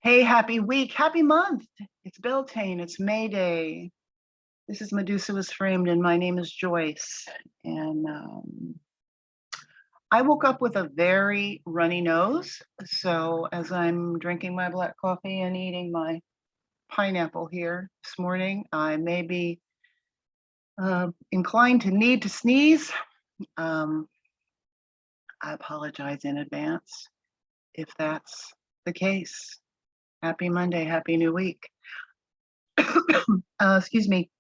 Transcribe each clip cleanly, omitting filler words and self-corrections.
Hey, happy week, happy month. It's Beltane, it's May Day. This is Medusa Was Framed, and my name is Joyce. And I woke up with a very runny nose. So as I'm drinking my black coffee and eating my pineapple here this morning, I may be inclined to need to sneeze. I apologize in advance if that's the case. Happy Monday, happy new week. Excuse me.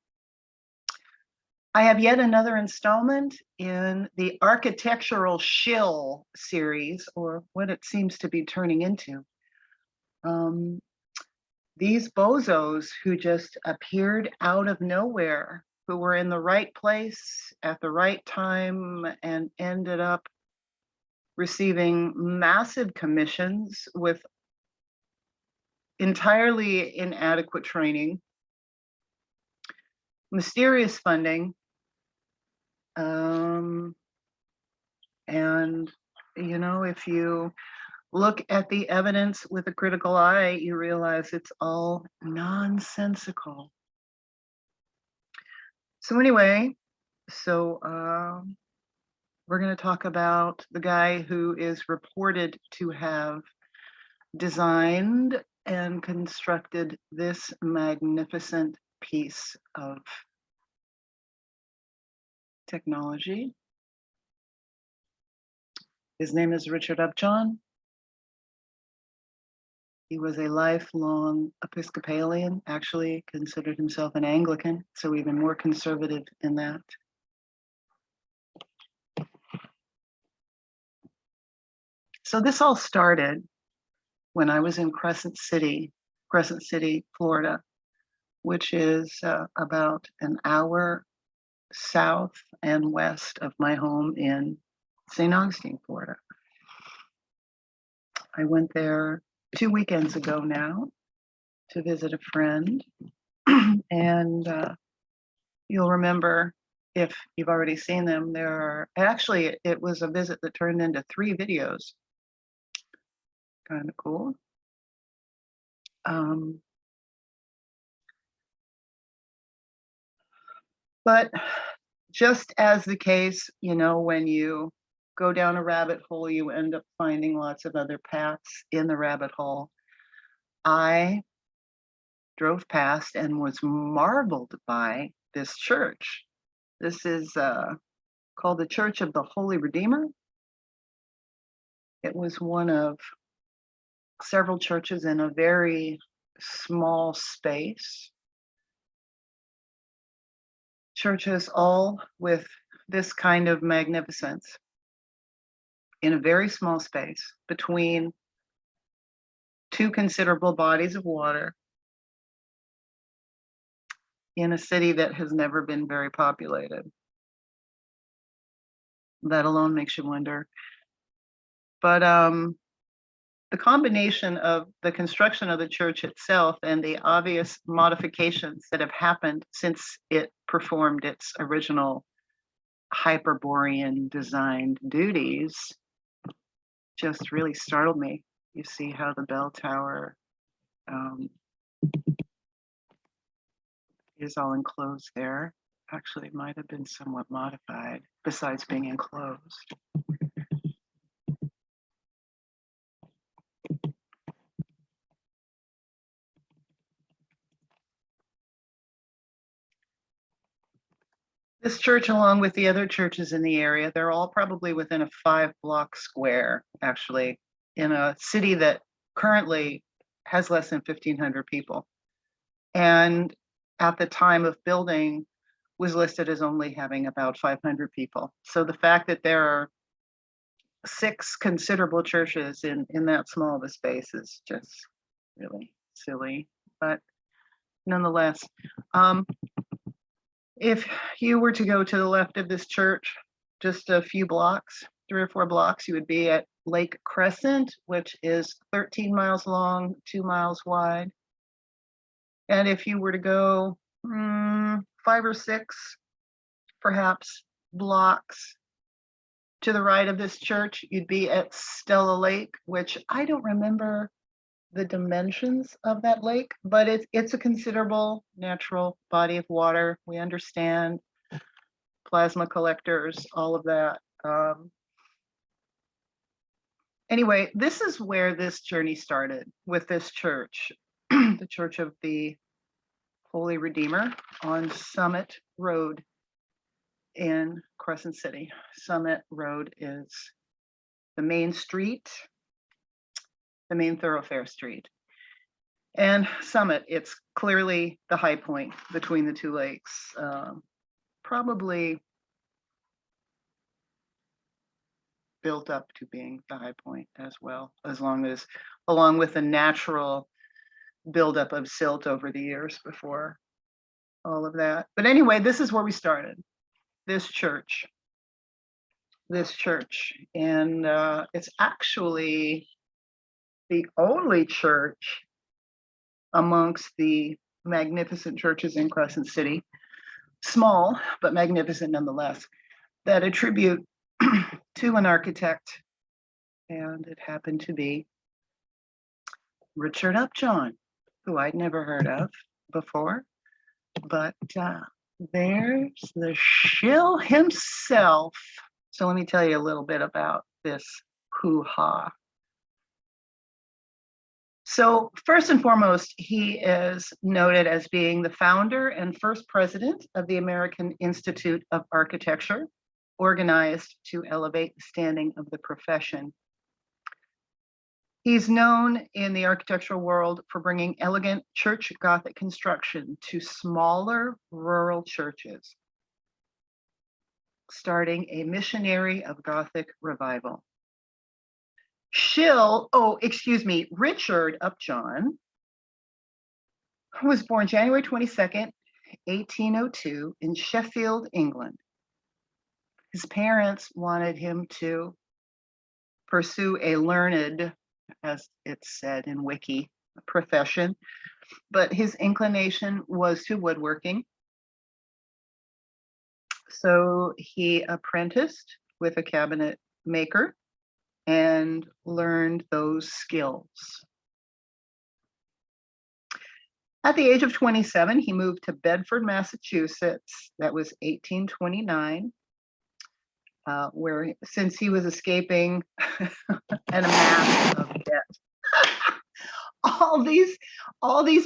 I have yet another installment in the architectural shill series, or what it seems to be turning into. These bozos who just appeared out of nowhere, who were in the right place at the right time and ended up receiving massive commissions with entirely inadequate training, mysterious funding, and you know, if you look at the evidence with a critical eye, you realize it's all nonsensical. So anyway, we're going to talk about the guy who is reported to have designed and constructed this magnificent piece of technology. His name is Richard Upjohn. He was a lifelong Episcopalian, actually considered himself an Anglican, so even more conservative in that. So this all started when I was in Crescent City, Florida, which is about an hour south and west of my home in St. Augustine, Florida. I went there 2 weekends ago now to visit a friend. And you'll remember, if you've already seen them, it was a visit that turned into 3 videos. Kind of cool. But just as the case, you know, when you go down a rabbit hole, you end up finding lots of other paths in the rabbit hole. I drove past and was marveled by this church. This is called the Church of the Holy Redeemer. It was one of several churches in a very small space. Churches all with this kind of magnificence in a very small space between 2 considerable bodies of water in a city that has never been very populated. That alone makes you wonder. But the combination of the construction of the church itself and the obvious modifications that have happened since it performed its original Hyperborean designed duties just really startled me. You see how the bell tower is all enclosed there. Actually, it might have been somewhat modified besides being enclosed. This church, along with the other churches in the area, they're all probably within a 5-block square, actually, in a city that currently has less than 1,500 people. And at the time of building was listed as only having about 500 people. So the fact that there are 6 considerable churches in that small of a space is just really silly, but nonetheless. If you were to go to the left of this church, just a few blocks, 3 or 4 blocks, you would be at Lake Crescent, which is 13 miles long, 2 miles wide. And if you were to go 5 or 6, perhaps, blocks to the right of this church, you'd be at Stella Lake, which I don't remember the dimensions of that lake, but it's a considerable natural body of water. We understand plasma collectors, all of that. Anyway, this is where this journey started with this church, the Church of the Holy Redeemer on Summit Road in Crescent City. Summit Road is the main street, the main thoroughfare street. And Summit, it's clearly the high point between the two lakes. Probably built up to being the high point as well, along with the natural buildup of silt over the years before all of that. But anyway, this is where we started, this church. And it's actually the only church amongst the magnificent churches in Crescent City, small but magnificent nonetheless, that attribute to an architect, and it happened to be Richard Upjohn, who I'd never heard of before, but there's the Shill himself. So let me tell you a little bit about this hoo-ha. So first and foremost, he is noted as being the founder and first president of the American Institute of Architecture, organized to elevate the standing of the profession. He's known in the architectural world for bringing elegant church Gothic construction to smaller rural churches, starting a missionary of Gothic revival. Richard Upjohn, who was born January 22nd, 1802 in Sheffield, England. His parents wanted him to pursue a learned, as it's said in Wiki, profession, but his inclination was to woodworking. So he apprenticed with a cabinet maker and learned those skills. At the age of 27, he moved to Bedford, Massachusetts. That was 1829, where, since he was escaping an amass of debt. all these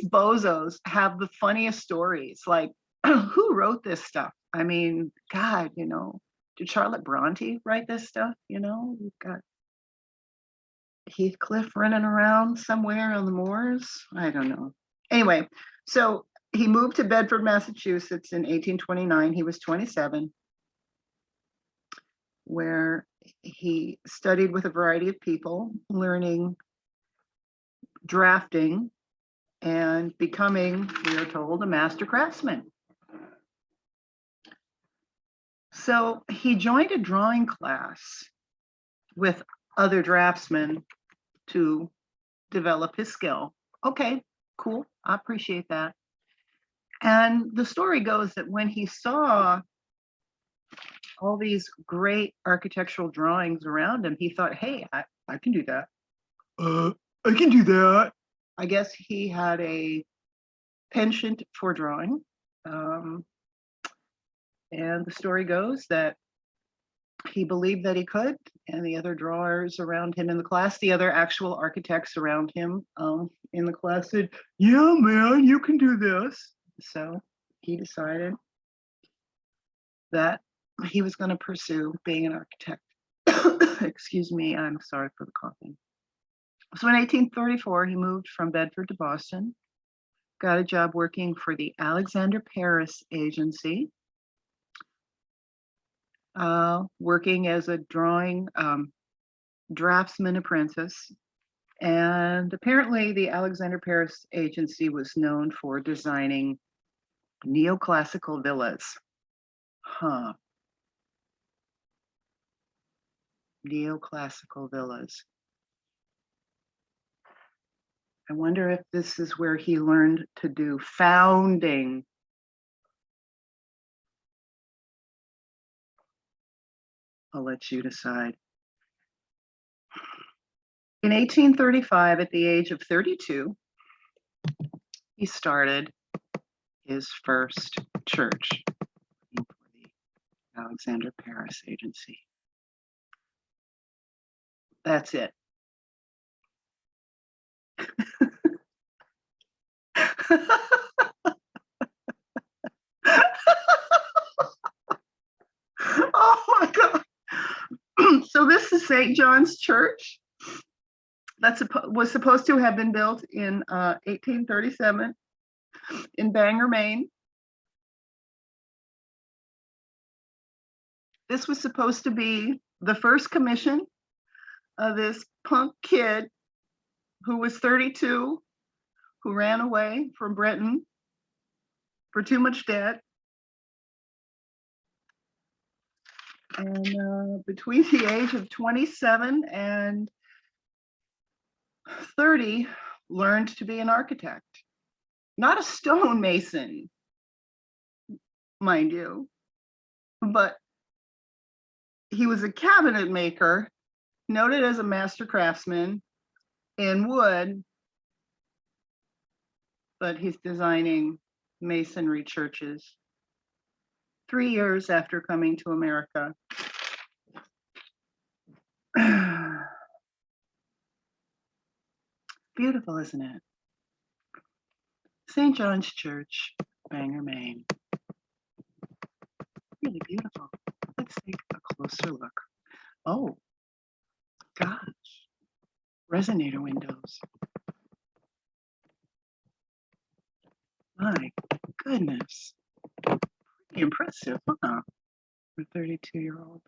bozos have the funniest stories. Like, who wrote this stuff? I mean, God, did Charlotte Bronte write this stuff? You've got Heathcliff running around somewhere on the moors. I don't know. Anyway, so he moved to Bedford, Massachusetts in 1829. He was 27, where he studied with a variety of people, learning drafting and becoming, we are told, a master craftsman. So he joined a drawing class with other draftsmen to develop his skill. Okay, cool, I appreciate that. And the story goes that when he saw all these great architectural drawings around him, he thought, hey, I can do that. I can do that. I guess he had a penchant for drawing. And the story goes that he believed that he could, and the other drawers around him in the class, the other actual architects around him in the class said, yeah, man, you can do this. So he decided that he was going to pursue being an architect. Excuse me, I'm sorry for the coughing. So in 1834, he moved from Bedford to Boston, got a job working for the Alexander Paris Agency, working as a drawing draftsman apprentice. And apparently the Alexander Paris Agency was known for designing neoclassical villas. Neoclassical villas. I wonder if this is where he learned to do founding. I'll let you decide. In 1835, at the age of 32, he started his first church for the Alexander Paris Agency. That's it. Oh my God. So this is St. John's Church. That was supposed to have been built in 1837 in Bangor, Maine. This was supposed to be the first commission of this punk kid who was 32, who ran away from Britain for too much debt. And between the age of 27 and 30, learned to be an architect. Not a stonemason, mind you, but he was a cabinet maker, noted as a master craftsman in wood, but he's designing masonry churches 3 years after coming to America. Beautiful, isn't it? St. John's Church, Bangor, Maine. Really beautiful. Let's take a closer look. Oh, gosh. Resonator windows. My goodness. Pretty impressive, huh? For a 32-year-old.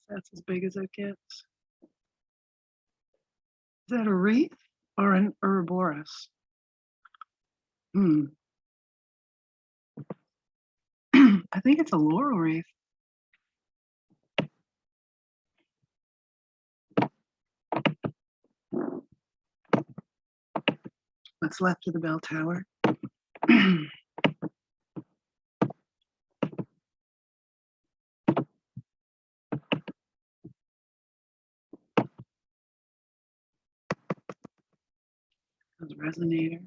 That's as big as it gets. Is that a wreath or an Ouroboros? I think it's a laurel wreath. What's left of the bell tower? Those resonators.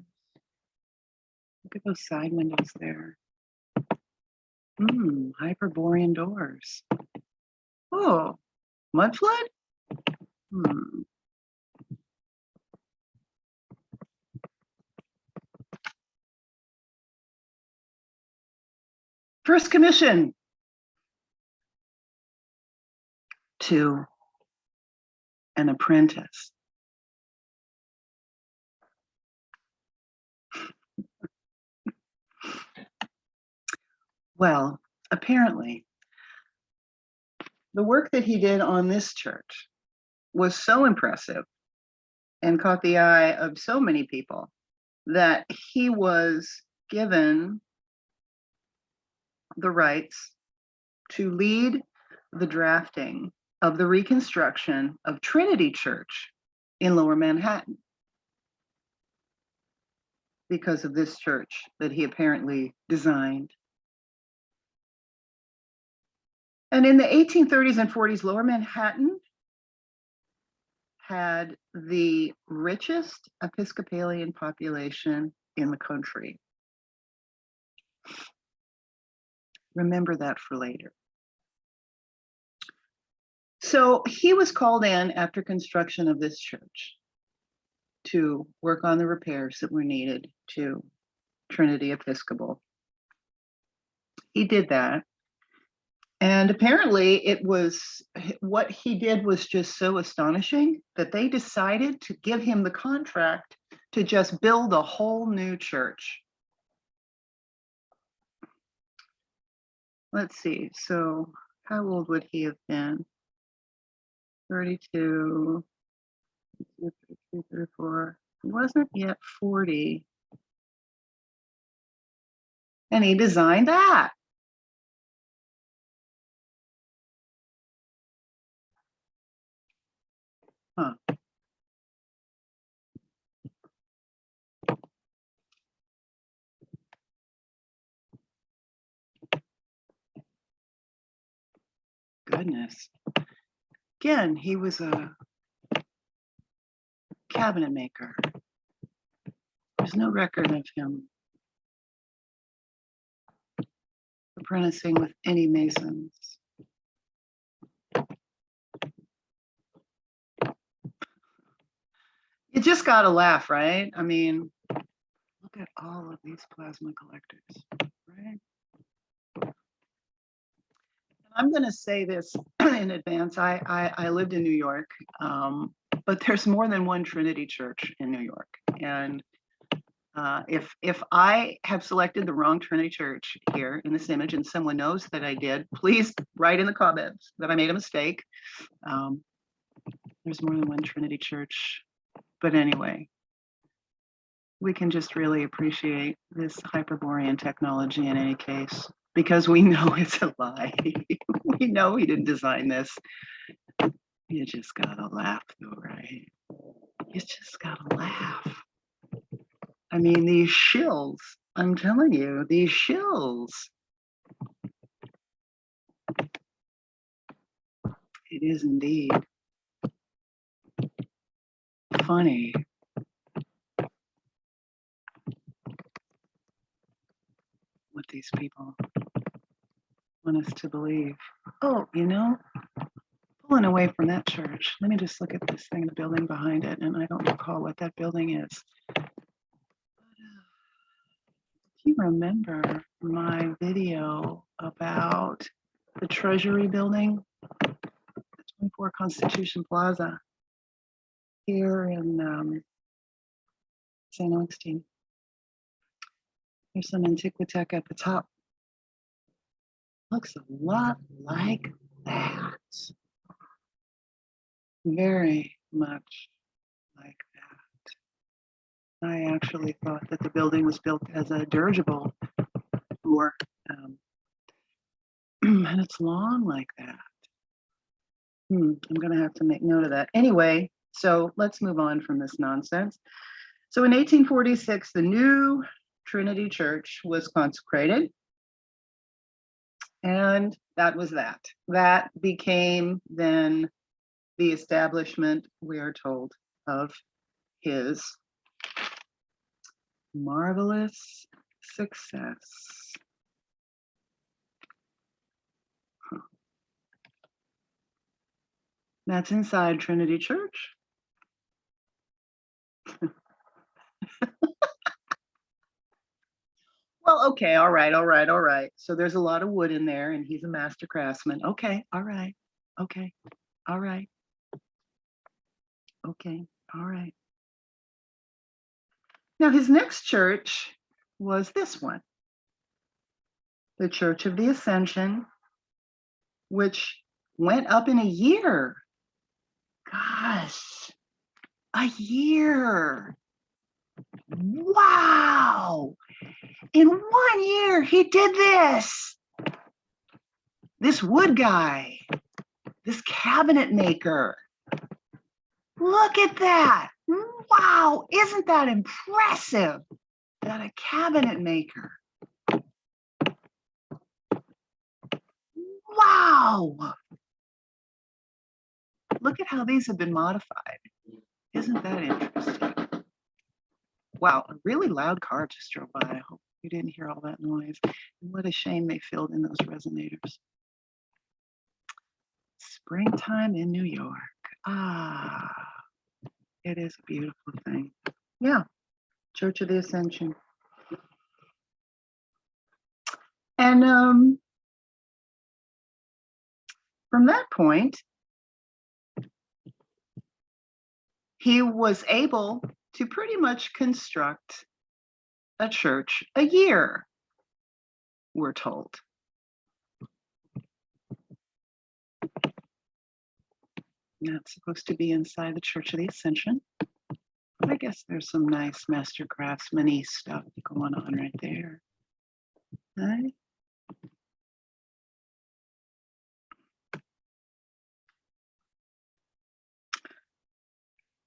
Look at those side windows there. Hyperborean doors. Oh, mud flood? First commission to an apprentice. Well, apparently, the work that he did on this church was so impressive and caught the eye of so many people that he was given the rights to lead the drafting of the reconstruction of Trinity Church in Lower Manhattan because of this church that he apparently designed. And in the 1830s and 40s, Lower Manhattan had the richest Episcopalian population in the country. Remember that for later. So he was called in after construction of this church to work on the repairs that were needed to Trinity Episcopal. He did that. And apparently it was, what he did was just so astonishing that they decided to give him the contract to just build a whole new church. Let's see, so how old would he have been? 32, 33, 34. He wasn't yet 40. And he designed that. Huh. goodness. Again, he was a cabinet maker. There's no record of him apprenticing with any masons. You just got to laugh, right? I mean, look at all of these plasma collectors, right? I'm going to say this in advance. I lived in New York, but there's more than one Trinity Church in New York. And if I have selected the wrong Trinity Church here in this image and someone knows that I did, please write in the comments that I made a mistake. There's more than one Trinity Church. But anyway, we can just really appreciate this Hyperborean technology in any case, because we know it's a lie. We know he didn't design this. You just gotta laugh though, right? You just gotta laugh. I mean, these shills, I'm telling you, these shills. It is indeed funny. What these people want us to believe. Oh, you know, pulling away from that church. Let me just look at this thing, the building behind it, and I don't recall what that building is. But if you remember my video about the Treasury building, the 24 Constitution Plaza here in St. Augustine. There's some Antiquitech at the top. Looks a lot like that. Very much like that. I actually thought that the building was built as a dirigible, or and it's long like that. I'm going to have to make note of that. Anyway, so let's move on from this nonsense. So in 1846, the new Trinity Church was consecrated. And that was that. That became then the establishment, we are told, of his marvelous success. That's inside Trinity Church. Well, okay, all right. So there's a lot of wood in there, and he's a master craftsman. Okay, all right. Okay, all right. Okay, all right. Now his next church was this one, the Church of the Ascension, which went up in a year. Gosh, a year. Wow. In 1 year, he did this. This wood guy, this cabinet maker. Look at that. Wow. Isn't that impressive? That a cabinet maker. Wow. Look at how these have been modified. Isn't that interesting? Wow, a really loud car just drove by. I hope you didn't hear all that noise. And what a shame they filled in those resonators. Springtime in New York. Ah, it is a beautiful thing. Yeah, Church of the Ascension. And from that point, he was able to pretty much construct a church a year, we're told. That's supposed to be inside the Church of the Ascension. I guess there's some nice master craftsman-y stuff going on right there. Right?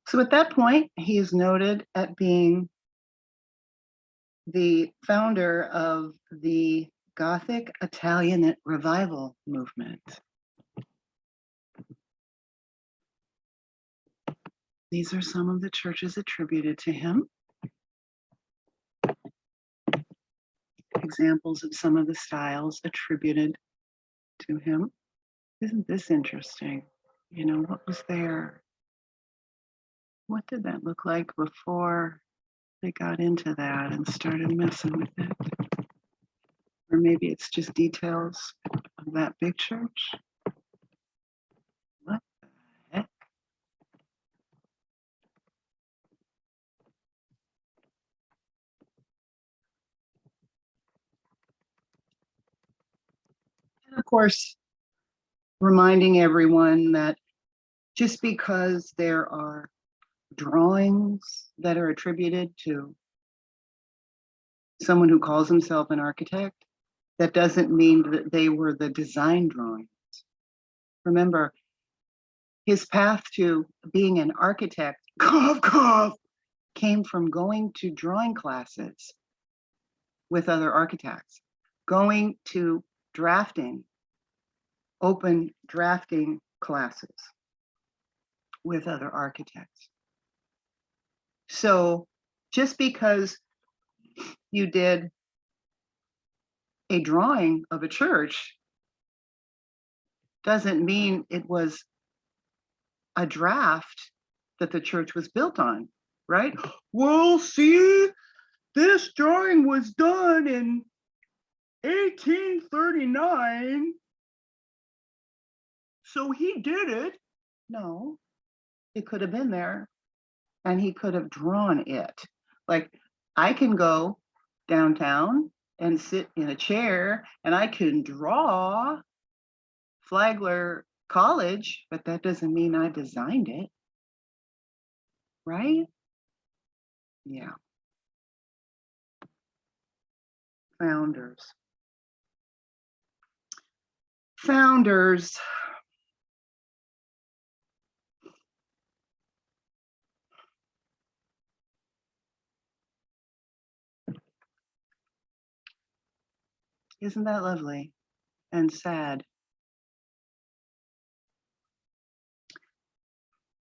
So at that point, he is noted at being the founder of the Gothic Italian revival movement. These are some of the churches attributed to him. Examples of some of the styles attributed to him. Isn't this interesting? You know, what was there? What did that look like before they got into that and started messing with it? Or maybe it's just details of that big church. What the heck? And of course, reminding everyone that just because there are drawings that are attributed to someone who calls himself an architect, that doesn't mean that they were the design drawings. Remember, his path to being an architect, cough, cough, came from going to drawing classes with other architects, going to drafting, open drafting classes with other architects. So just because you did a drawing of a church doesn't mean it was a draft that the church was built on, right? Well, see, this drawing was done in 1839, so he did it. No, it could have been there and he could have drawn it. Like, I can go downtown and sit in a chair and I can draw Flagler College, but that doesn't mean I designed it, right? Yeah. Founders. Founders. Isn't that lovely and sad?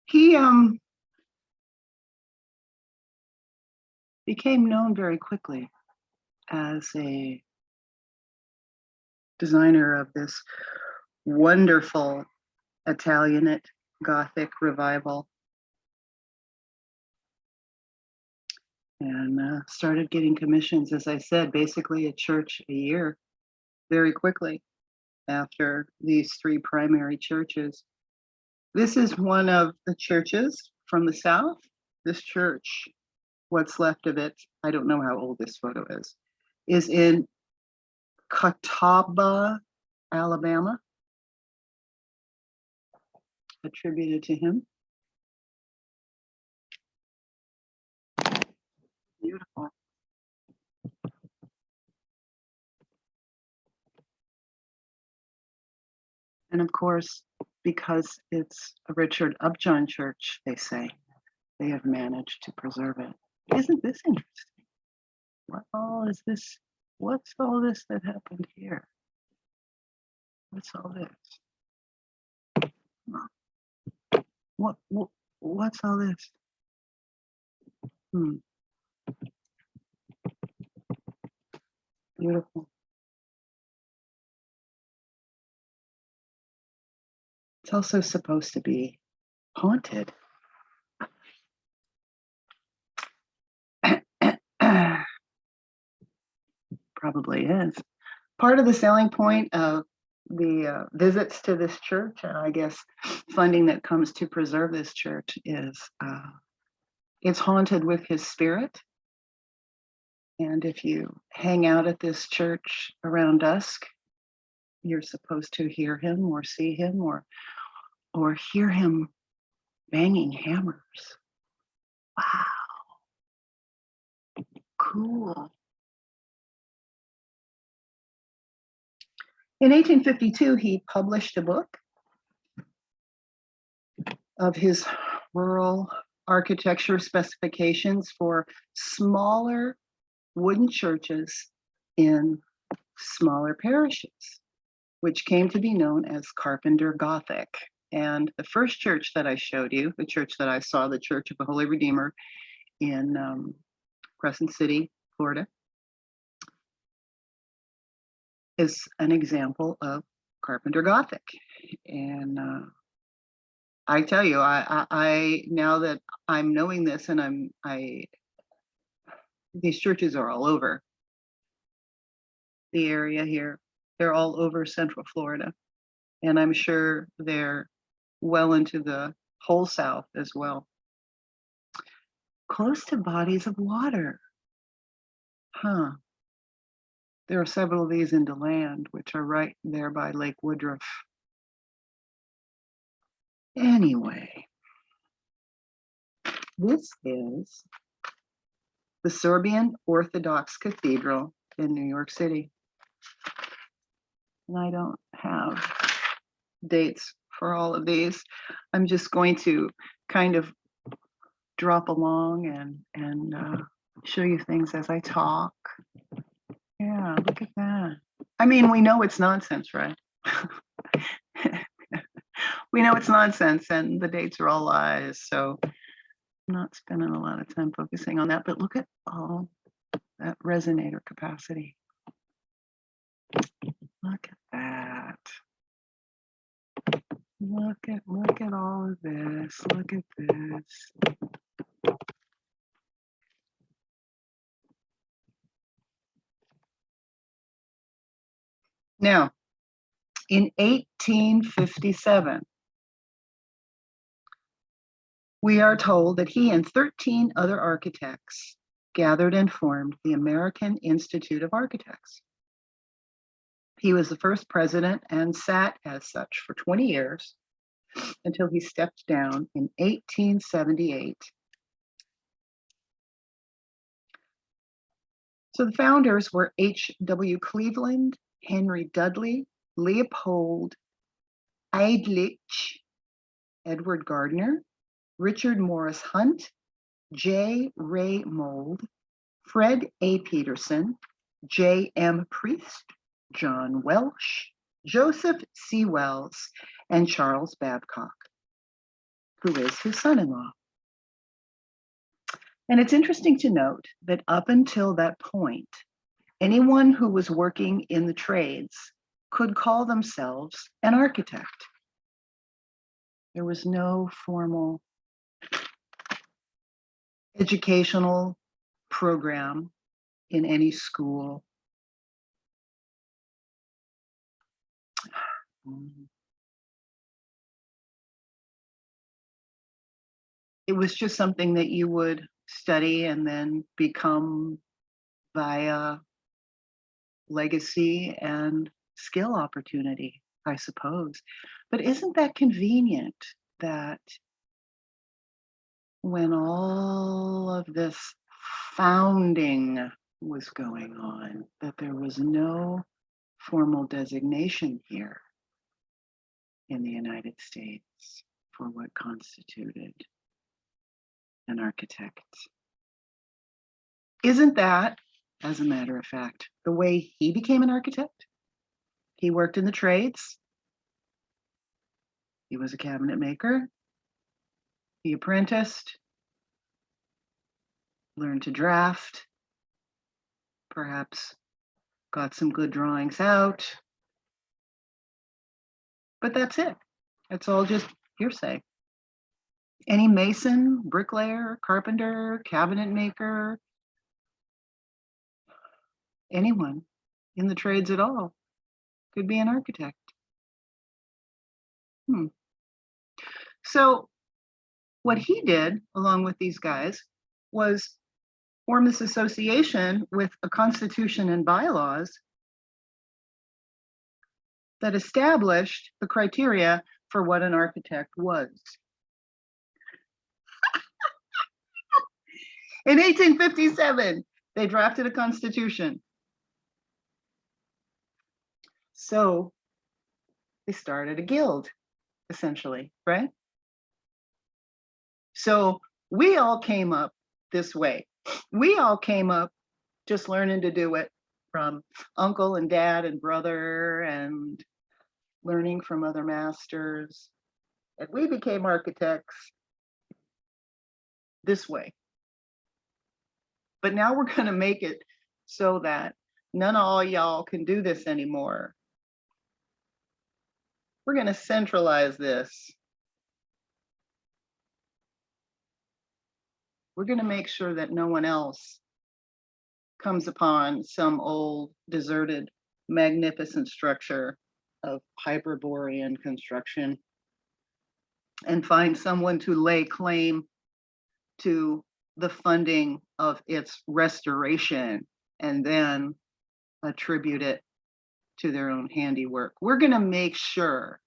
He became known very quickly as a designer of this wonderful Italianate Gothic revival, and started getting commissions, as I said, basically a church a year very quickly after these three primary churches. This is one of the churches from the south. This church, what's left of it, I don't know how old this photo is in Catawba, Alabama, attributed to him. Beautiful. And of course, because it's a Richard Upjohn church, they say, they have managed to preserve it. Isn't this interesting? What all is this? What's all this that happened here? What's all this? What's all this? Beautiful. It's also supposed to be haunted. Probably is. Part of the selling point of the visits to this church, and I guess funding that comes to preserve this church, is it's haunted with his spirit. And if you hang out at this church around dusk, you're supposed to hear him or see him or hear him banging hammers. Wow. Cool. In 1852, he published a book of his rural architecture specifications for smaller wooden churches in smaller parishes, which came to be known as Carpenter Gothic. And the first church that I showed you, the church that I saw, the Church of the Holy Redeemer in Crescent City, Florida, is an example of Carpenter Gothic. And I tell you, I now that I'm knowing this, and these churches are all over the area here. They're all over Central Florida, and I'm sure they're well into the whole South as well. Close to bodies of water. Huh. There are several of these in DeLand, which are right there by Lake Woodruff. Anyway, this is the Serbian Orthodox Cathedral in New York City. And I don't have dates for all of these. I'm just going to kind of drop along and show you things as I talk. Yeah, look at that. I mean, we know it's nonsense, right? We know it's nonsense and the dates are all lies. So I'm not spending a lot of time focusing on that, but look at all that resonator capacity. Look at that. Look at all of this. Look at this. Now, in 1857, we are told that he and 13 other architects gathered and formed the American Institute of Architects. He was the first president and sat as such for 20 years until he stepped down in 1878. So the founders were H.W. Cleveland, Henry Dudley, Leopold Eidlich, Edward Gardner, Richard Morris Hunt, J. Ray Mold, Fred A. Peterson, J. M. Priest, John Welsh, Joseph C. Wells, and Charles Babcock, who is his son-in-law. And it's interesting to note that up until that point, anyone who was working in the trades could call themselves an architect. There was no formal educational program in any school. It was just something that you would study and then become via legacy and skill opportunity, I suppose. But isn't that convenient that when all of this founding was going on, that there was no formal designation here in the United States for what constituted an architect? Isn't that, as a matter of fact, the way he became an architect? He worked in the trades. He was a cabinet maker. He apprenticed, learned to draft, perhaps got some good drawings out. But that's it. It's all just hearsay. Any mason, bricklayer, carpenter, cabinet maker, anyone in the trades at all could be an architect. So what he did, along with these guys, was form this association with a constitution and bylaws that established the criteria for what an architect was. In 1857, they drafted a constitution. So they started a guild, essentially, right? So we all came up this way. We all came up just learning to do it from uncle and dad and brother and learning from other masters. And we became architects this way. But now we're going to make it so that none of all y'all can do this anymore. We're going to centralize this. We're going to make sure that no one else comes upon some old, deserted, magnificent structure of Hyperborean construction and find someone to lay claim to the funding of its restoration and then attribute it to their own handiwork. We're going to make sure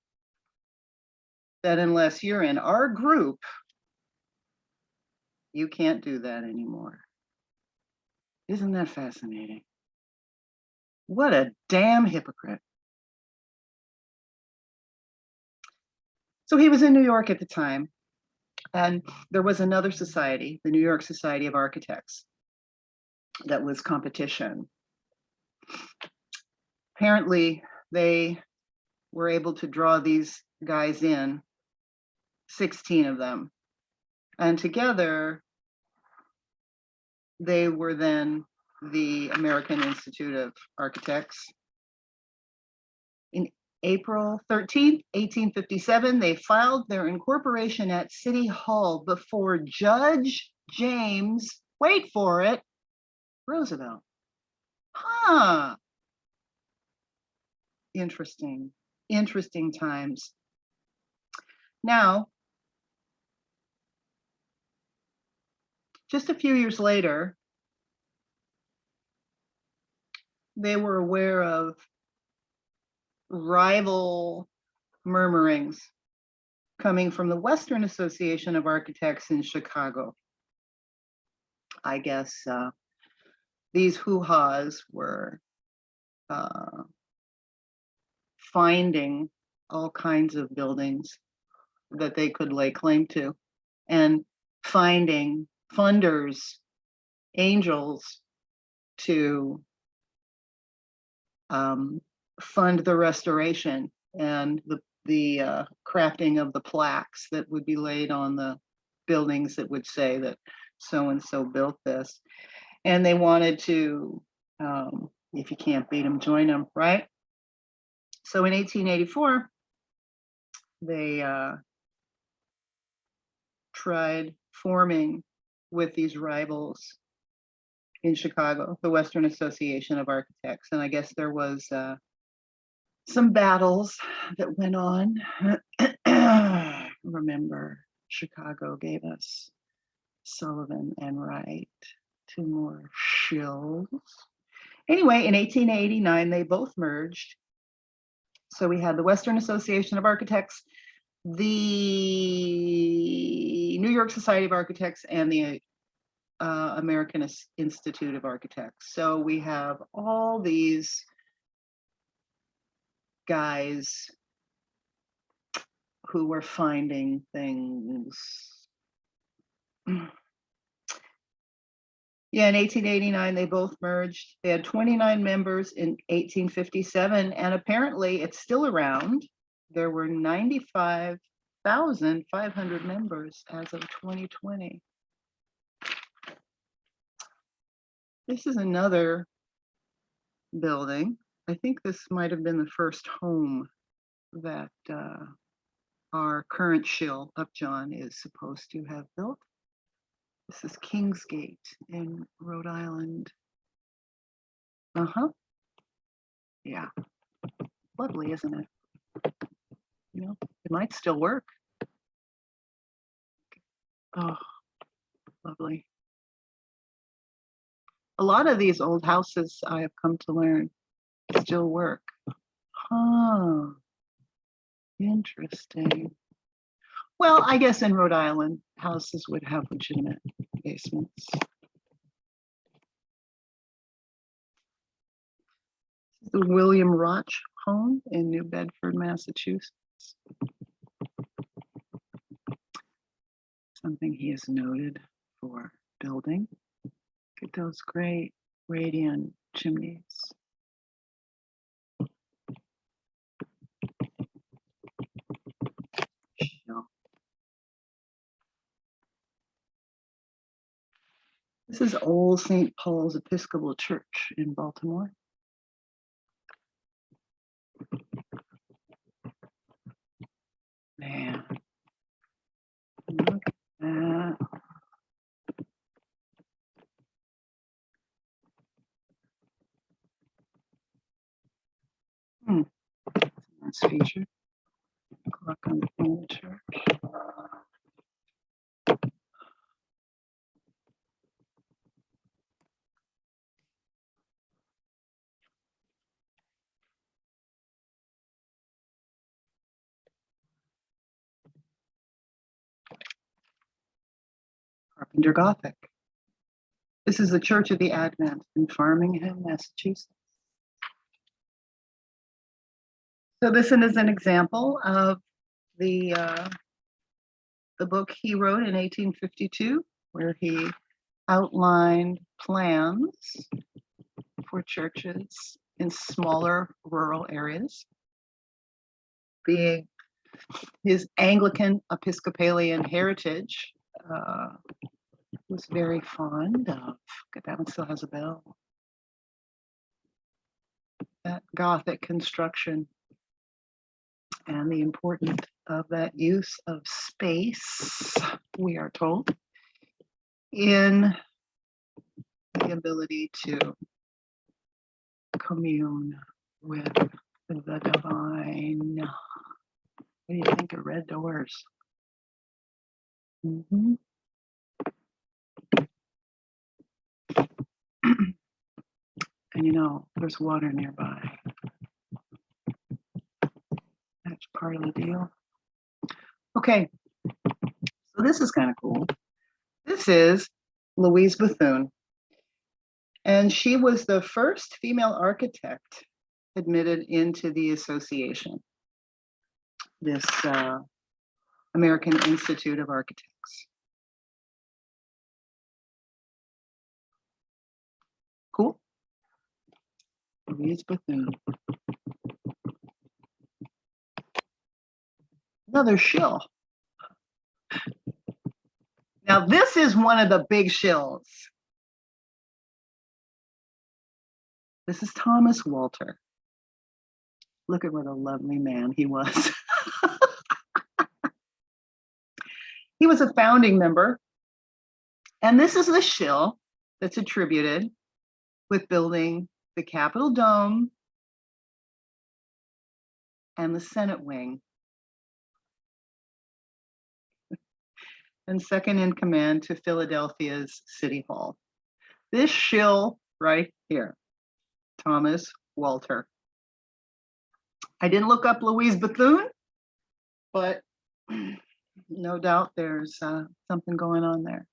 that unless you're in our group, you can't do that anymore. Isn't that fascinating? What a damn hypocrite. So he was in New York at the time, and there was another society, the New York Society of Architects, that was competition. Apparently, they were able to draw these guys in, 16 of them, and together they were then the American Institute of Architects. In April 13th, 1857, they filed their incorporation at City Hall before Judge James, wait for it, Roosevelt. Huh. Interesting, interesting times. Now, just a few years later, they were aware of rival murmurings coming from the Western Association of Architects in Chicago. I guess these hoo-has were finding all kinds of buildings that they could lay claim to and finding funders, angels, to fund the restoration and the crafting of the plaques that would be laid on the buildings that would say that so-and-so built this. And they wanted to, if you can't beat them, join them, right? So in 1884, they tried forming with these rivals in Chicago, the Western Association of Architects. And I guess there was some battles that went on. Remember, Chicago gave us Sullivan and Wright, 2 more Shills. Anyway, in 1889, they both merged. So we had the Western Association of Architects, the New York Society of Architects, and the American Institute of Architects. So we have all these guys who were finding things. Yeah, in 1889, they both merged. They had 29 members in 1857, and apparently it's still around. There were 95,500 members as of 2020. This is another building. I think this might have been the first home that our current Shill, Upjohn, is supposed to have built. This is Kingsgate in Rhode Island. Yeah, lovely, isn't it? You know, it might still work. Oh, lovely. A lot of these old houses, I have come to learn, still work. Huh, interesting. Well, I guess in Rhode Island, houses would have legitimate basements. The William Roch home in New Bedford, Massachusetts. Something he is noted for building. Look at those great radiant chimneys. Shill. This is Old St. Paul's Episcopal Church in Baltimore. Man, look at that. Nice feature. Clock on the front of the church. Carpenter Gothic. This is the Church of the Advent in Farmington, Massachusetts. So this is an example of the book he wrote in 1852, where he outlined plans for churches in smaller rural areas, being his Anglican Episcopalian heritage. Was very fond of. That one still has a bell. That Gothic construction and the importance of that use of space, we are told, in the ability to commune with the divine. What do you think of red doors? Mm-hmm. And you know, there's water nearby. That's part of the deal. Okay, so this is kind of cool. This is Louise Bethune, and she was the first female architect admitted into the association, this American Institute of Architects. Cool. Louise Bethune. Another Shill. Now this is one of the big Shills. This is Thomas Walter. Look at what a lovely man he was. He was a founding member. And this is the Shill that's attributed with building the Capitol Dome and the Senate wing. And second in command to Philadelphia's City Hall. This Shill right here, Thomas Walter. I didn't look up Louise Bethune, but no doubt there's something going on there.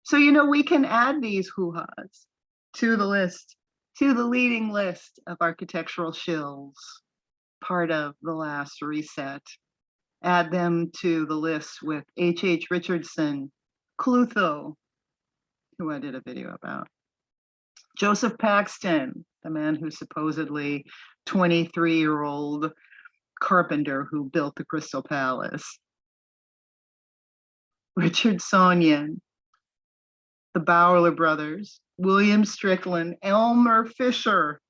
So, you know, we can add these hoo-has to the list, to the leading list of architectural Shills, part of the last reset. Add them to the list with H.H. Richardson, Clutho, who I did a video about. Joseph Paxton, the man who supposedly 23-year-old carpenter who built the Crystal Palace. Richard Sonnian, the Bowler brothers, William Strickland, Elmer Fisher,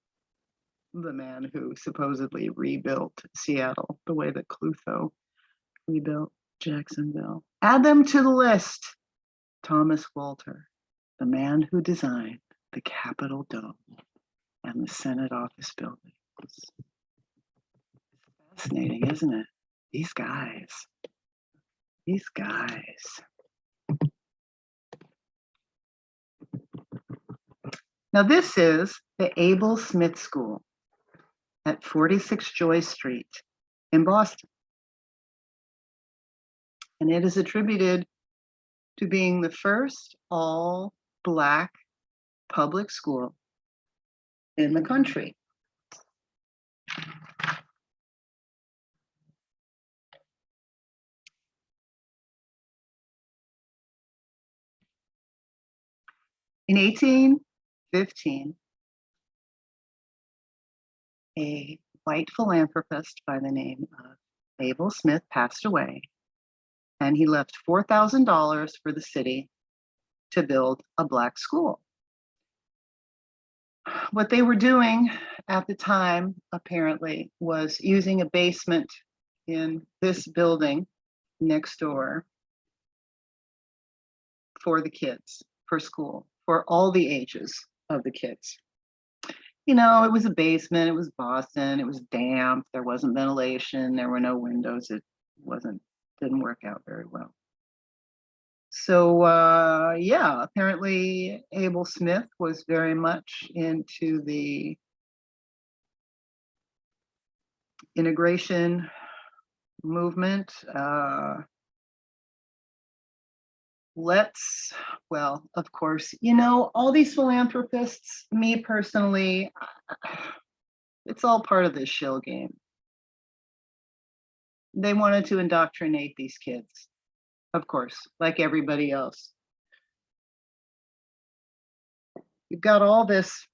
the man who supposedly rebuilt Seattle the way that Clutho rebuilt Jacksonville. Add them to the list. Thomas Walter, the man who designed the Capitol Dome and the Senate office buildings. Fascinating, isn't it? These guys. Now this is the Abel Smith School at 46 Joy Street in Boston. And it is attributed to being the first all-Black public school in the country. In 1815, a white philanthropist by the name of Abel Smith passed away, and he left $4,000 for the city to build a black school. What they were doing at the time, apparently, was using a basement in this building next door for the kids, for school, for all the ages of the kids. You know, it was a basement, it was Boston, it was damp, there wasn't ventilation, there were no windows, it didn't work out very well. So yeah, apparently Abel Smith was very much into the integration movement. Well, of course, you know, all these philanthropists, me personally, it's all part of this Shill game. They wanted to indoctrinate these kids, of course, like everybody else. You've got all this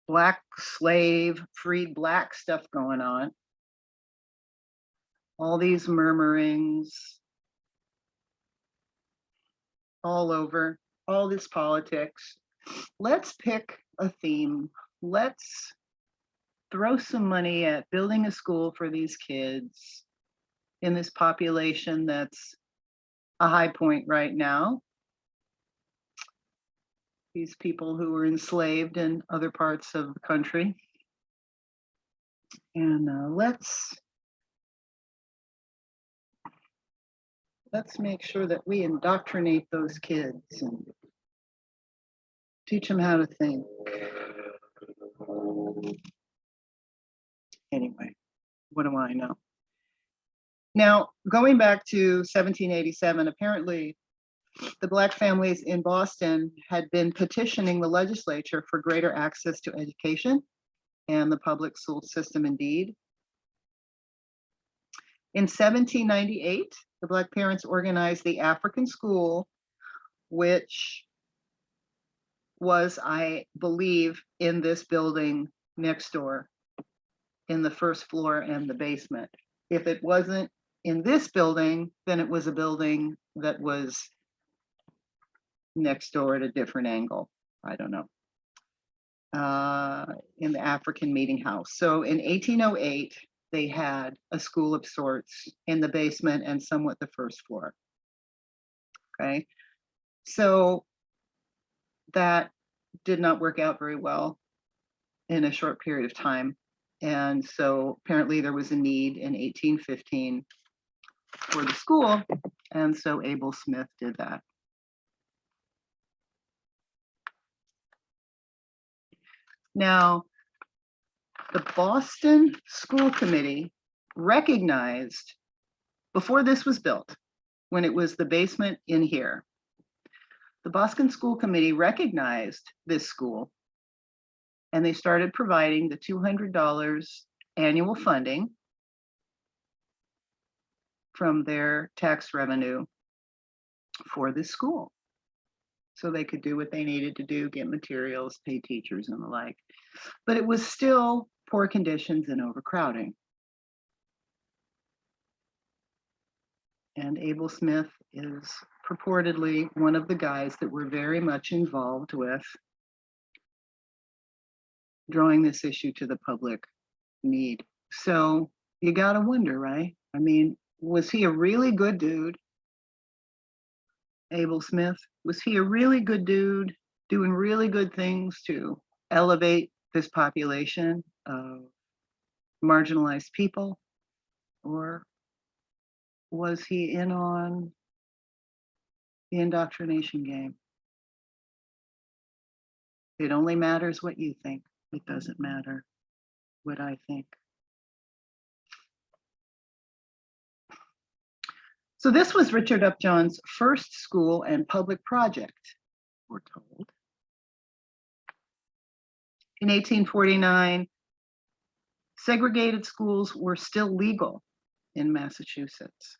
black slave, freed black stuff going on. All these murmurings all over, all this politics. Let's pick a theme. Let's throw some money at building a school for these kids in this population that's a high point right now. These people who were enslaved in other parts of the country. And let's make sure that we indoctrinate those kids and teach them how to think. Anyway, what do I know? Now, going back to 1787, apparently the Black families in Boston had been petitioning the legislature for greater access to education and the public school system indeed. In 1798, the Black parents organized the African School, which was, I believe, in this building next door, in the first floor and the basement. If it wasn't in this building, then it was a building that was next door at a different angle. I don't know. In the African Meeting House. So in 1808, they had a school of sorts in the basement and somewhat the first floor. Okay, so that did not work out very well in a short period of time. And so apparently there was a need in 1815 for the school. And so Abel Smith did that. Now, the Boston School Committee recognized, before this was built, when it was the basement in here, the Boston School Committee recognized this school and they started providing the $200 annual funding from their tax revenue for this school. So they could do what they needed to do, get materials, pay teachers and the like. But it was still poor conditions and overcrowding. And Abel Smith is purportedly one of the guys that were very much involved with drawing this issue to the public need. So you gotta wonder, right? I mean, was he a really good dude? Abel Smith, was he a really good dude doing really good things to elevate this population of marginalized people? Or was he in on the indoctrination game? It only matters what you think. It doesn't matter what I think. So this was Richard Upjohn's first school and public project, we're told. In 1849, segregated schools were still legal in Massachusetts.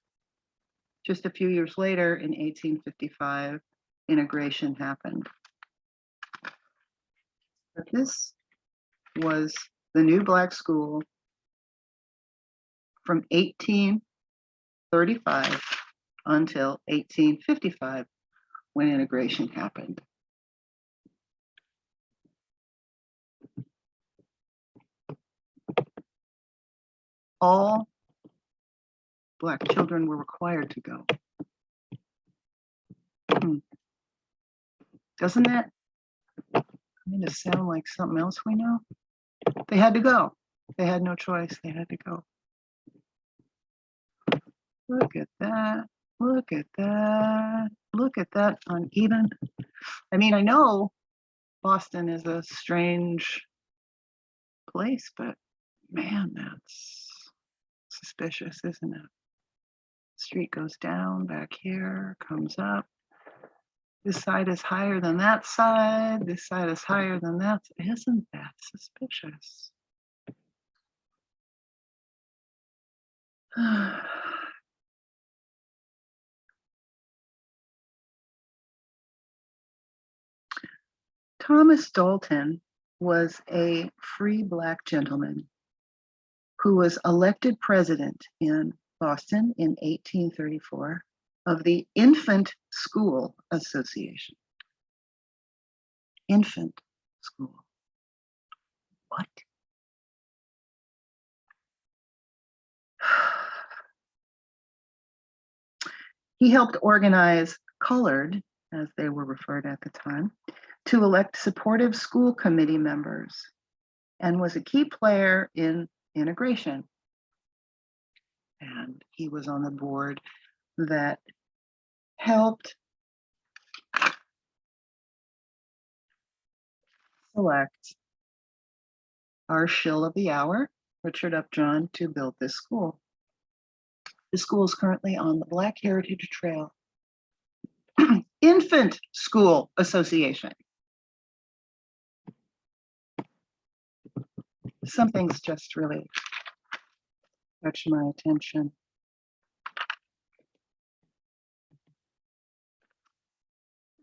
Just a few years later, in 1855, integration happened. But this was the new Black school from 1835 until 1855, when integration happened. All Black children were required to go. Doesn't that kind of sound like something else we know? They had to go. They had no choice. They had to go. Look at that. Look at that. Look at that uneven. I mean, I know Boston is a strange place, but man, that's suspicious, isn't it? Street goes down back here, comes up. This side is higher than that side. This side is higher than that. Isn't that suspicious? Thomas Dalton was a free Black gentleman who was elected president in Boston in 1834 of the Infant School Association. Infant school. What? He helped organize colored, as they were referred at the time, to elect supportive school committee members and was a key player in integration. And he was on the board that helped select our Shill of the Hour, Richard Upjohn, to build this school. The school is currently on the Black Heritage Trail. Infant School Association. Something's just really catch my attention.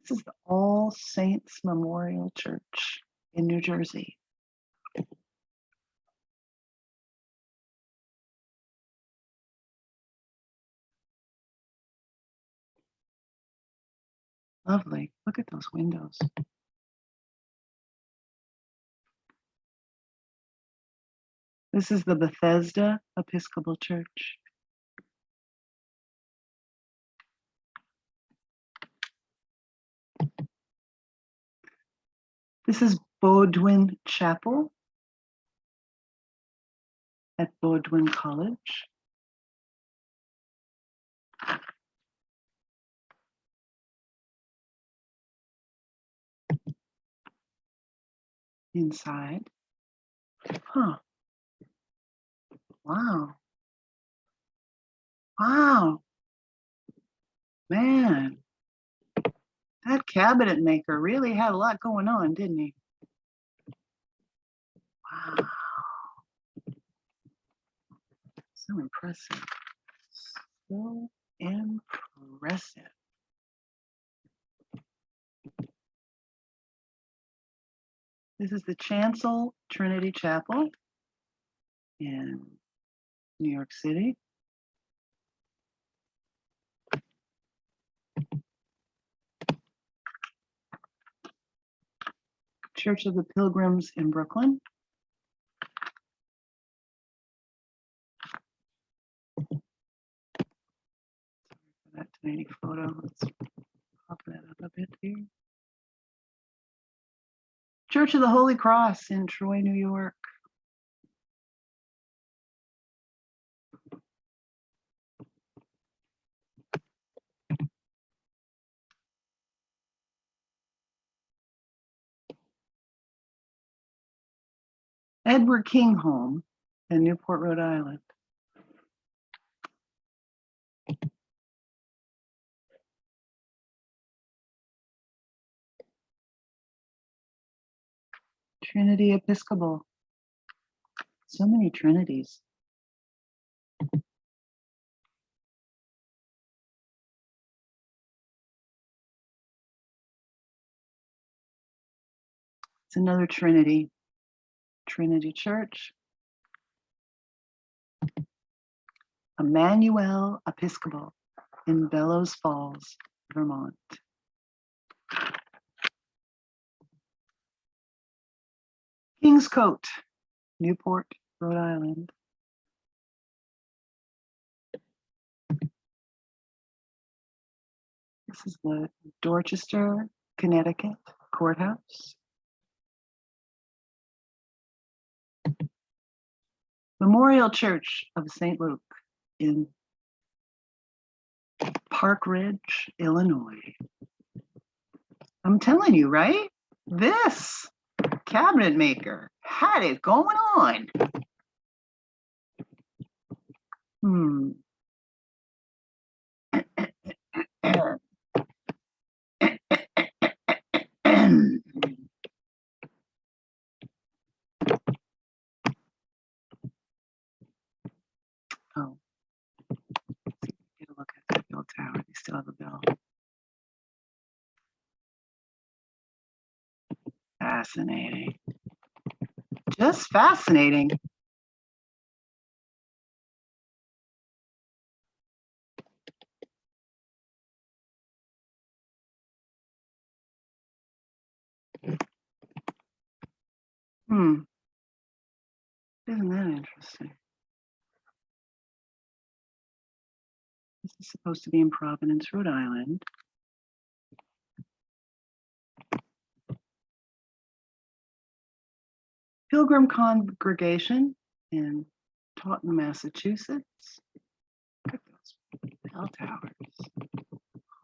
This is the All Saints Memorial Church in New Jersey. Lovely. Look at those windows. This is the Bethesda Episcopal Church. This is Bowdoin Chapel at Bowdoin College. Inside. Huh. Wow. Wow. Man, that cabinet maker really had a lot going on, didn't he? Wow. So impressive. So impressive. This is the Chancel Trinity Chapel in New York City. Church of the Pilgrims in Brooklyn. Sorry for that tiny photo. Let's pop that up a bit here. Church of the Holy Cross in Troy, New York. Edward King Home in Newport, Rhode Island. Trinity Episcopal. So many Trinities. It's another Trinity. Trinity Church. Emmanuel Episcopal in Bellows Falls, Vermont. Kingscote, Newport, Rhode Island. This is the Dorchester, Connecticut courthouse. Memorial Church of St. Luke in Park Ridge, Illinois. I'm telling you, right? This cabinet maker had it going on. Oh, get a look at that bell tower. They still have a bell. Fascinating. Just fascinating. Isn't that interesting? This is supposed to be in Providence, Rhode Island. Pilgrim congregation in Taunton, Massachusetts. Look at those bell towers.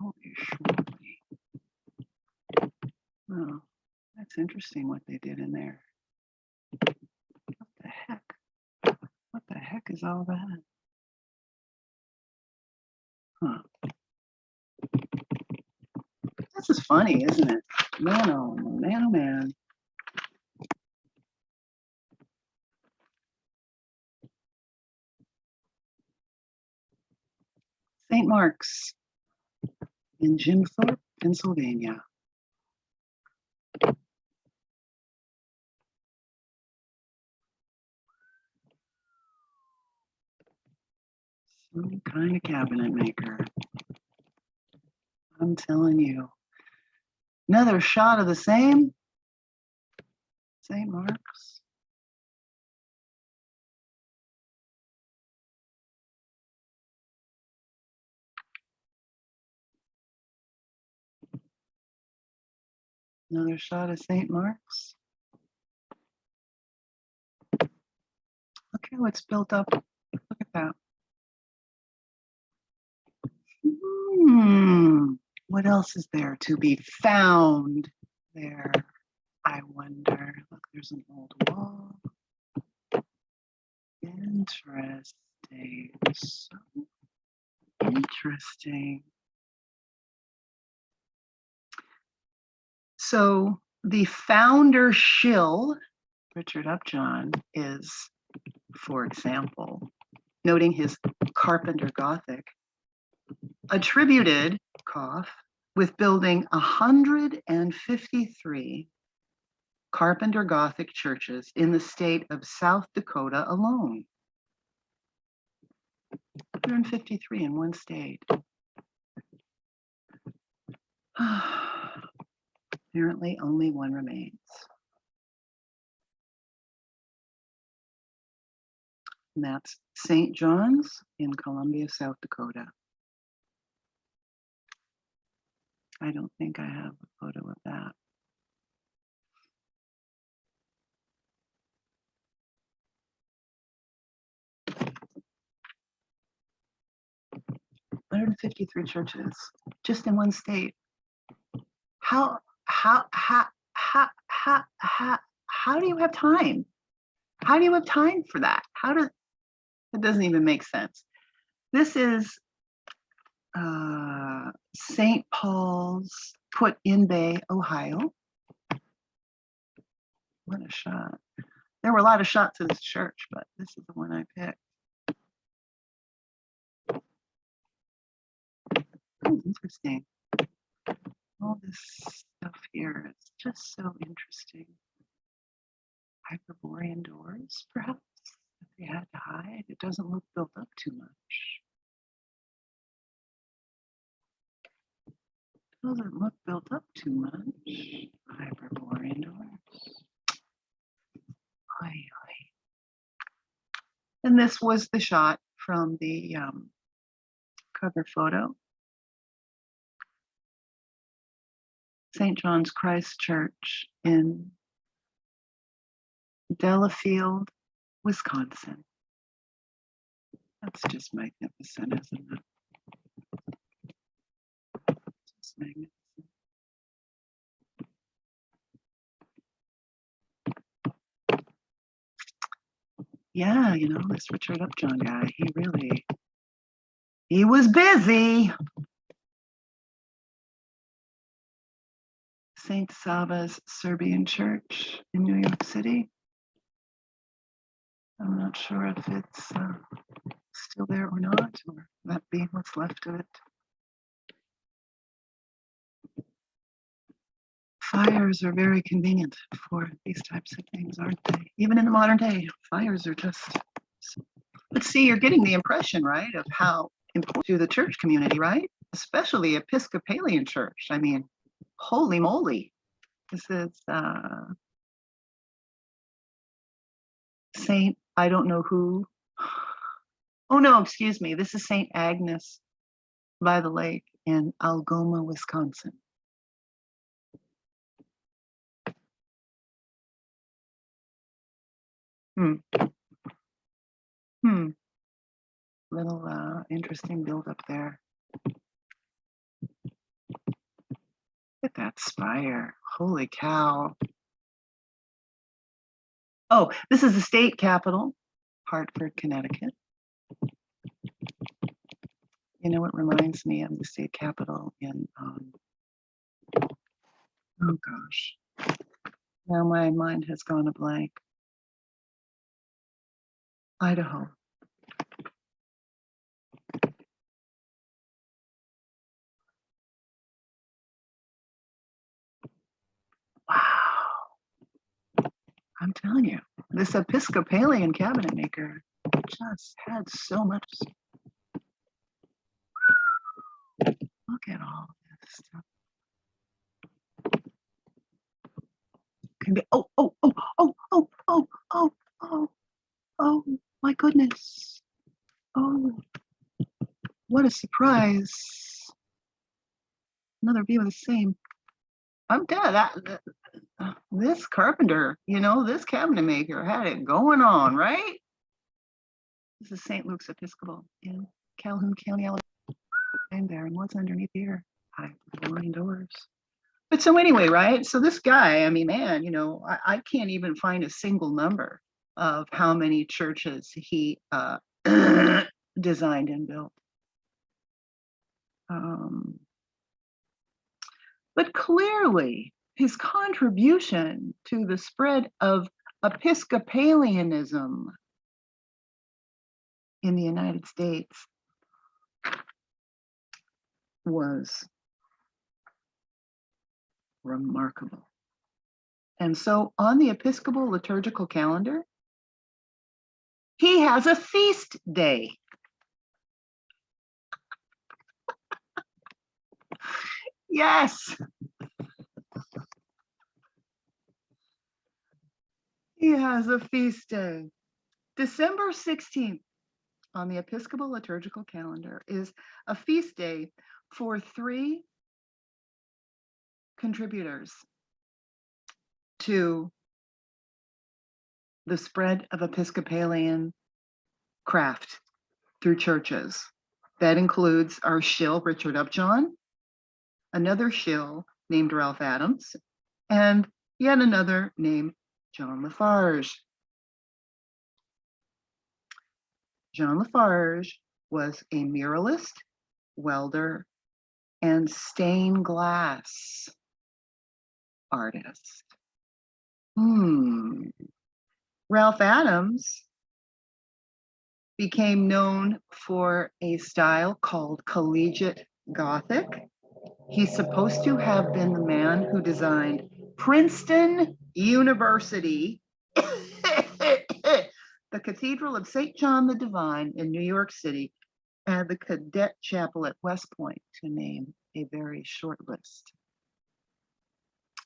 Holy schmoly. Oh, that's interesting what they did in there. What the heck? What the heck is all that? Huh. This is funny, isn't it? Man, oh man, oh man. St. Mark's in Jimthorpe, Pennsylvania. Some kind of cabinet maker. I'm telling you. Another shot of the same. St. Mark's. Another shot of St. Mark's. Look how it's built up. Look at that. What else is there to be found there? I wonder. Look, there's an old wall. Interesting. So interesting. So the founder Shill, Richard Upjohn, is, for example, noting his Carpenter Gothic, attributed, cough, with building 153 Carpenter Gothic churches in the state of South Dakota alone. 153 in one state. Apparently only one remains. And that's St. John's in Columbia, South Dakota. I don't think I have a photo of that. $153 churches just in one state. How do you have time? How do you have time for that? It doesn't even make sense. This is St. Paul's, Put in Bay, Ohio. What a shot. There were a lot of shots of this church, but this is the one I picked. Oh, interesting. All this stuff here is just so interesting. Hyperborean doors, perhaps, that they had to hide. It doesn't look built up too much. Doesn't look built up too much. Hyperborean doors. Oy, oy. And this was the shot from the cover photo. St. John's Christ Church in Delafield, Wisconsin. That's just magnificent, isn't it? Just magnificent. Yeah, you know, this Richard Upjohn guy, he was busy. St. Sava's Serbian Church in New York City. I'm not sure if it's still there or not, or that being what's left of it. Fires are very convenient for these types of things, aren't they? Even in the modern day, fires are just. Let's see, you're getting the impression, right, of how important to the church community, right? Especially Episcopalian church. I mean, holy moly. This is Saint, I don't know who. Oh no, excuse me. This is Saint Agnes by the lake in Algoma, Wisconsin. Little interesting build up there. Look at that spire. Holy cow. Oh, this is the state capital, Hartford, Connecticut. You know, it reminds me of the state capital in, oh gosh. Now my mind has gone a blank. Idaho. Wow. I'm telling you, this Episcopalian cabinet maker just had so much. Look at all this stuff. Can be, oh, my goodness. Oh, what a surprise. Another view of the same. I'm dead. This carpenter, you know, this cabinet maker had it going on, right? This is St. Luke's Episcopal in Calhoun County, Alabama. And there, and what's underneath here? High line doors. But so anyway, right? So this guy, I mean, man, you know, I can't even find a single number of how many churches he designed and built. But clearly, his contribution to the spread of Episcopalianism in the United States was remarkable. And so on the Episcopal liturgical calendar, he has a feast day. Yes. He has a feast day. December 16th on the Episcopal liturgical calendar is a feast day for 3 contributors to the spread of Episcopalian craft through churches. That includes our Shill, Richard Upjohn, another Shill named Ralph Adams, and yet another named John Lafarge. John Lafarge was a muralist, welder, and stained glass artist. Ralph Adams became known for a style called collegiate Gothic. He's supposed to have been the man who designed Princeton University, the Cathedral of St. John the Divine in New York City, and the Cadet Chapel at West Point, to name a very short list.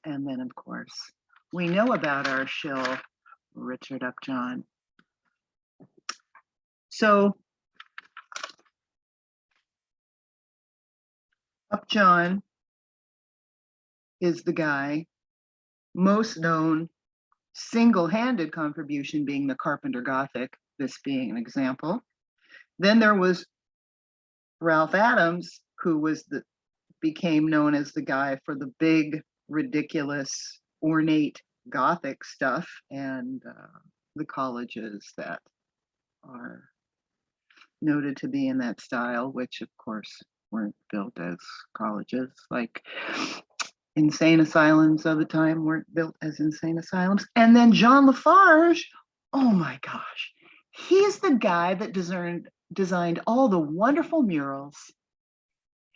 And then, of course, we know about our Shill, Richard Upjohn. So Upjohn is the guy most known single-handed contribution being the Carpenter Gothic, this being an example. Then there was Ralph Adams, who was became known as the guy for the big, ridiculous, ornate Gothic stuff, and the colleges that are noted to be in that style, which of course weren't built as colleges, like insane asylums of the time weren't built as insane asylums. And then John Lafarge, oh my gosh, he's the guy that designed all the wonderful murals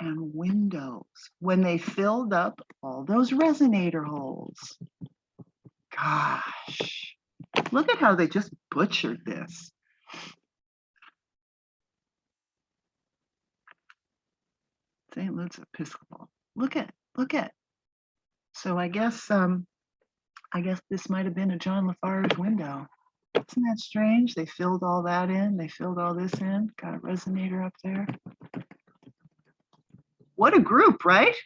and windows when they filled up all those resonator holes. Gosh, look at how they just butchered this. St. Luke's Episcopal. Look at. So I guess this might have been a John Lafarge window. Isn't that strange? They filled all that in. They filled all this in. Got a resonator up there. What a group, right?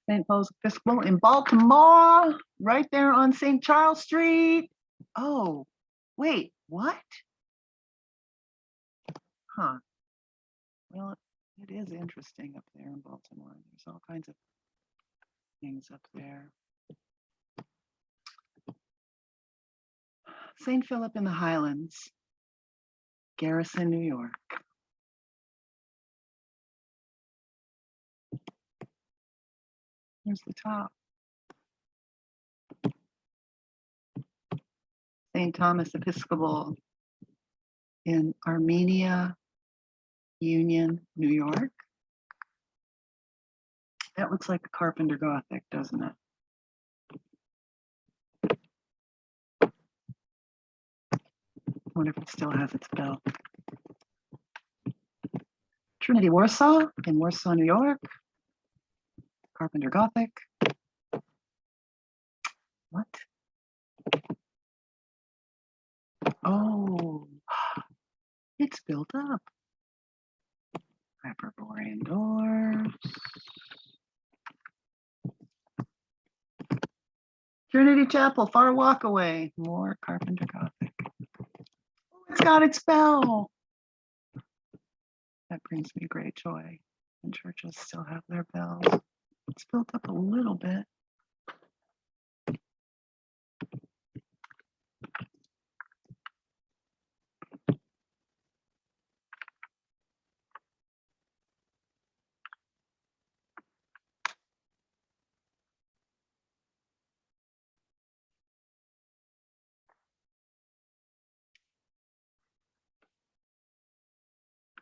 St. Paul's Episcopal in Baltimore, right there on St. Charles Street. Oh, wait, what? Huh. Well, it is interesting up there in Baltimore. There's all kinds of things up there. St. Philip in the Highlands, Garrison, New York. Here's the top. St. Thomas Episcopal in Armenia, Union, New York. That looks like a Carpenter Gothic, doesn't it? I wonder if it still has its bell. Trinity Warsaw in Warsaw, New York. Carpenter Gothic. What? Oh, it's built up. Hyperborean doors. Trinity Chapel, Far Walkaway. More Carpenter Gothic. Oh, it's got its bell. That brings me great joy. And churches still have their bells. It's built up a little bit.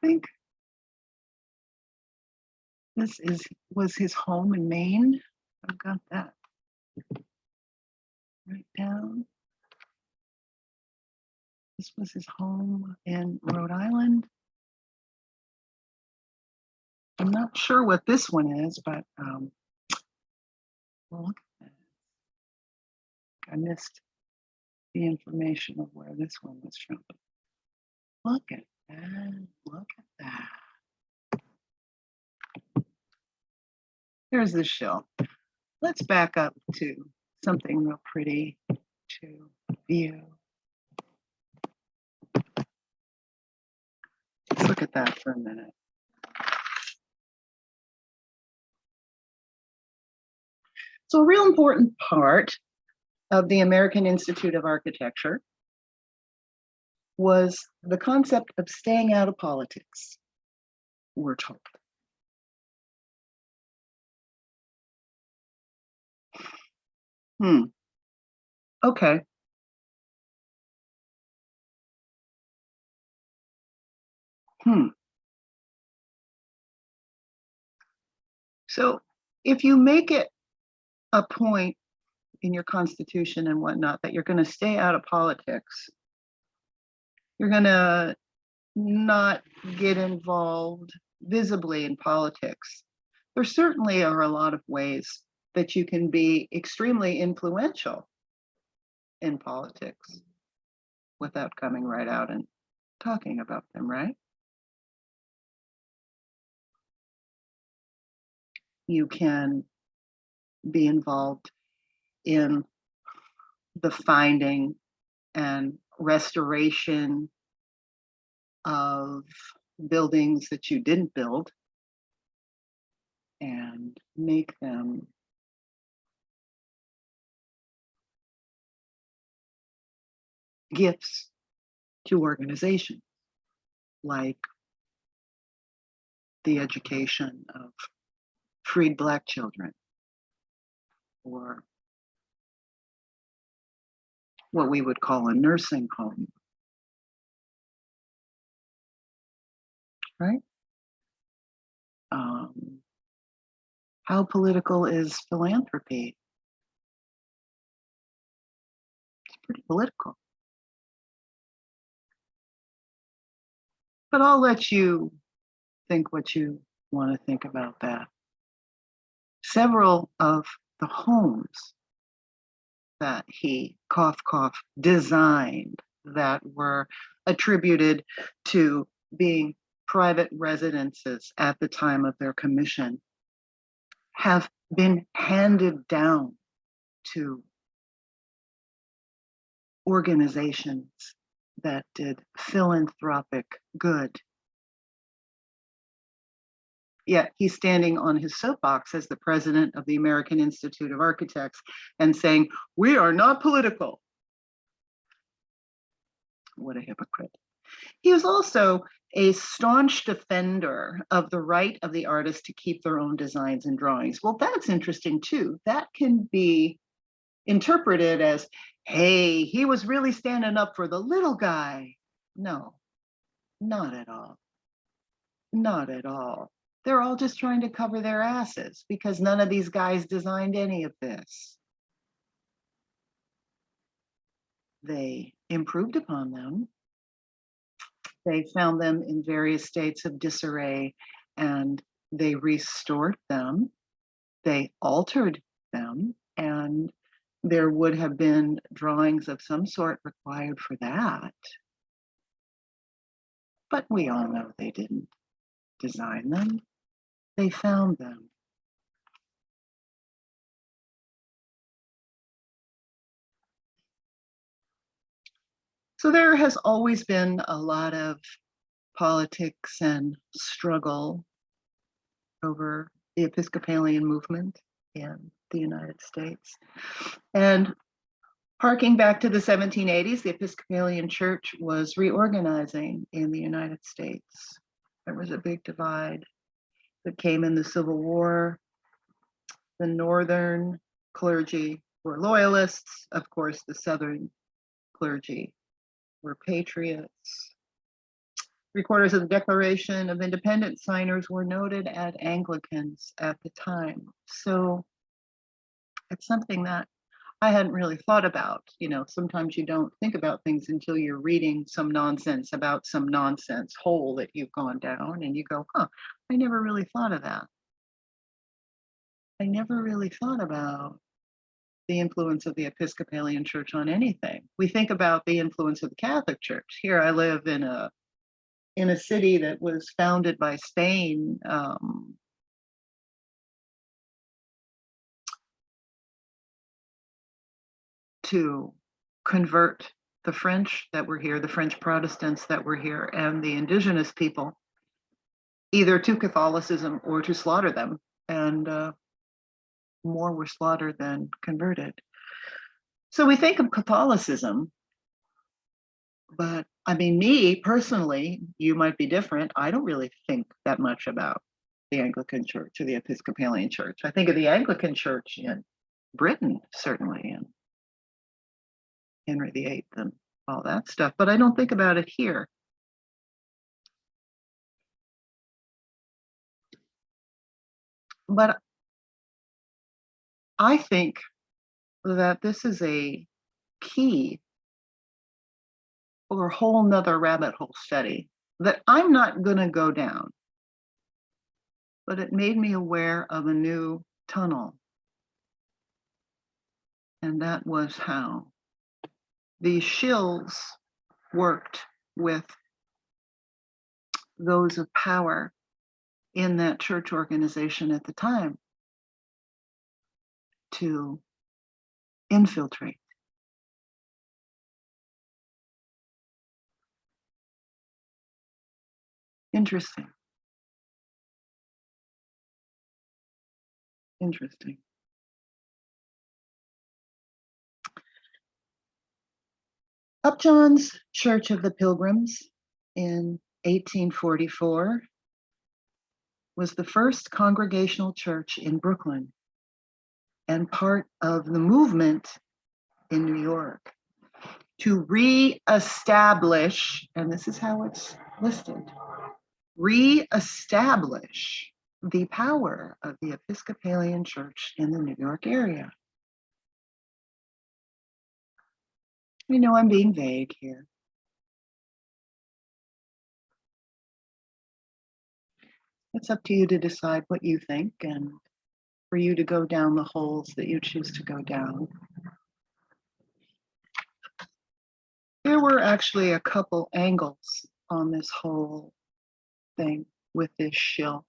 I think this was his home in Maine. I've got that right down. This was his home in Rhode Island. I'm not sure what this one is, but well, look at that. I missed the information of where this one was from. Look at that. Look at that. There's the Shill. Let's back up to something real pretty to view. Let's look at that for a minute. So a real important part of the American Institute of Architecture was the concept of staying out of politics, we're told. Okay. So if you make it a point in your constitution and whatnot that you're going to stay out of politics, you're going to not get involved visibly in politics, there certainly are a lot of ways that you can be extremely influential in politics without coming right out and talking about them, right? You can be involved in the finding and restoration of buildings that you didn't build and make them gifts to organizations, like the education of freed Black children, or what we would call a nursing home, right? How political is philanthropy? It's pretty political. But I'll let you think what you want to think about that. Several of the homes that he, cough, cough, designed that were attributed to being private residences at the time of their commission have been handed down to organizations that did philanthropic good. Yet he's standing on his soapbox as the president of the American Institute of Architects and saying, we are not political. What a hypocrite. He was also a staunch defender of the right of the artist to keep their own designs and drawings. Well, that's interesting too. That can be interpreted as, hey, he was really standing up for the little guy. No, not at all. Not at all. They're all just trying to cover their asses because none of these guys designed any of this. They improved upon them. They found them in various states of disarray and they restored them. They altered them, and there would have been drawings of some sort required for that. But we all know they didn't design them. They found them. So there has always been a lot of politics and struggle over the Episcopalian movement in the United States. And harking back to the 1780s, the Episcopalian Church was reorganizing in the United States. There was a big divide that came in the Civil War. The Northern clergy were loyalists. Of course, the Southern clergy were patriots. Recorders of the Declaration of Independence signers were noted as Anglicans at the time. So it's something that I hadn't really thought about. You know, sometimes you don't think about things until you're reading some nonsense about some nonsense hole that you've gone down, and you go, huh, I never really thought of that. I never really thought about the influence of the Episcopalian Church on anything. We think about the influence of the Catholic Church. Here I live in a city that was founded by Spain to convert the French that were here, the French Protestants that were here, and the indigenous people, either to Catholicism or to slaughter them. And more were slaughtered than converted. So we think of Catholicism, but I mean, me personally, you might be different. I don't really think that much about the Anglican Church or the Episcopalian Church. I think of the Anglican Church in Britain, certainly, and Henry VIII and all that stuff, but I don't think about it here. But I think that this is a key or a whole nother rabbit hole study that I'm not going to go down, but it made me aware of a new tunnel And that was how the Shills worked with those of power in that church organization at the time to infiltrate. Interesting. Interesting. Upjohn's Church of the Pilgrims in 1844 was the first congregational church in Brooklyn and part of the movement in New York to re-establish, and this is how it's listed, re-establish the power of the Episcopalian Church in the New York area. I know I'm being vague here. It's up to you to decide what you think and for you to go down the holes that you choose to go down. There were actually a couple angles on this whole thing with this shill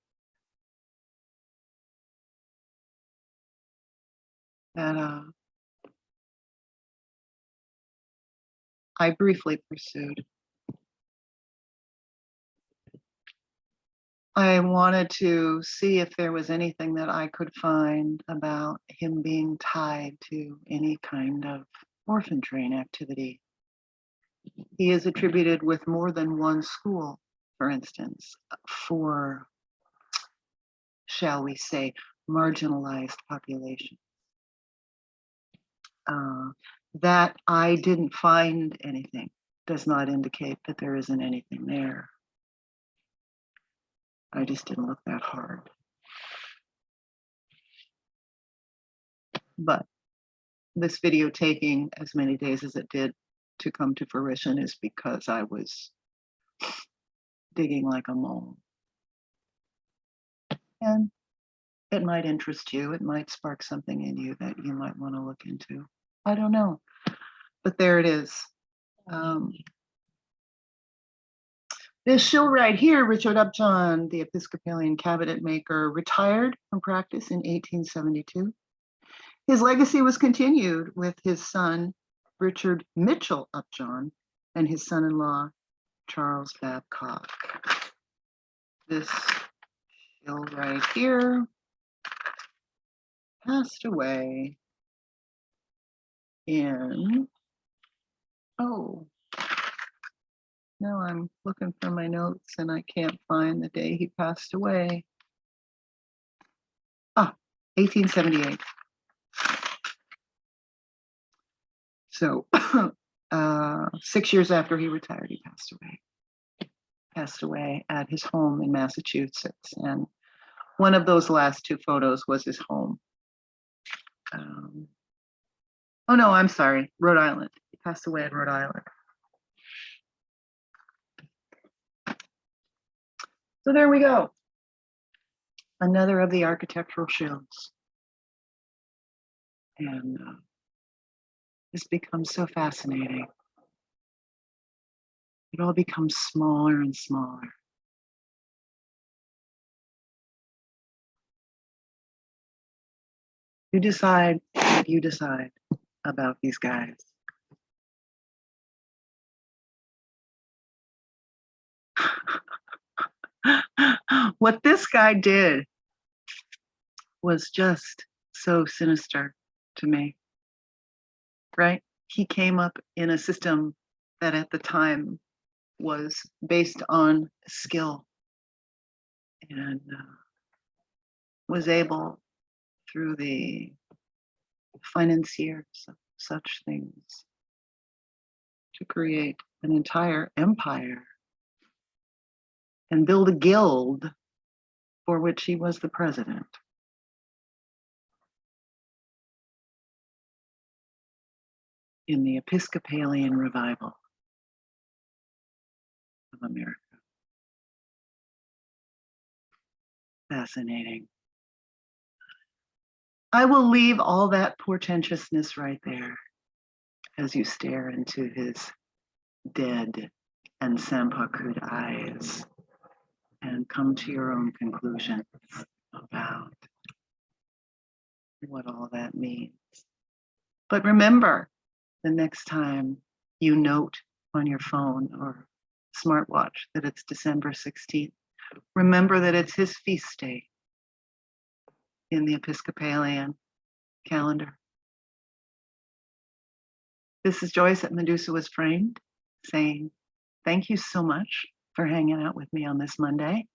that I briefly pursued. I wanted to see if there was anything that I could find about him being tied to any kind of orphan train activity. He is attributed with more than one school, for instance, for, shall we say, marginalized populations. That I didn't find anything does not indicate that there isn't anything there. I just didn't look that hard. But this video taking as many days as it did to come to fruition is because I was digging like a mole. And it might interest you. It might spark something in you that you might want to look into. I don't know. But there it is. This shill right here, Richard Upjohn, the Episcopalian cabinet maker, retired from practice in 1872. His legacy was continued with his son, Richard Mitchell Upjohn, and his son-in-law, Charles Babcock. This shill right here passed away in, oh, now I'm looking for my notes and I can't find the day he passed away. 1878. So 6 years after he retired, he passed away. Passed away at his home in Massachusetts. And one of those last two photos was his home. Oh no, I'm sorry, Rhode Island. He passed away in Rhode Island. So there we go. Another of the architectural shills. And this becomes so fascinating. It all becomes smaller and smaller. You decide what you decide about these guys. What this guy did was just so sinister to me, right? He came up in a system that at the time was based on skill and was able, through the financiers of such things, to create an entire empire and build a guild for which he was the president. In the Episcopalian revival of America. Fascinating. I will leave all that portentousness right there as you stare into his dead and sampakud eyes and come to your own conclusions about what all that means. But remember, the next time you note on your phone or smartwatch that it's December 16th, remember that it's his feast day in the Episcopalian calendar. This is Joyce at Medusa Was Framed saying, thank you so much for hanging out with me on this Monday.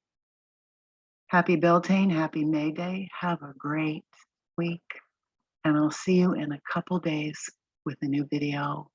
Happy Beltane, happy May Day. Have a great week. And I'll see you in a couple days with a new video.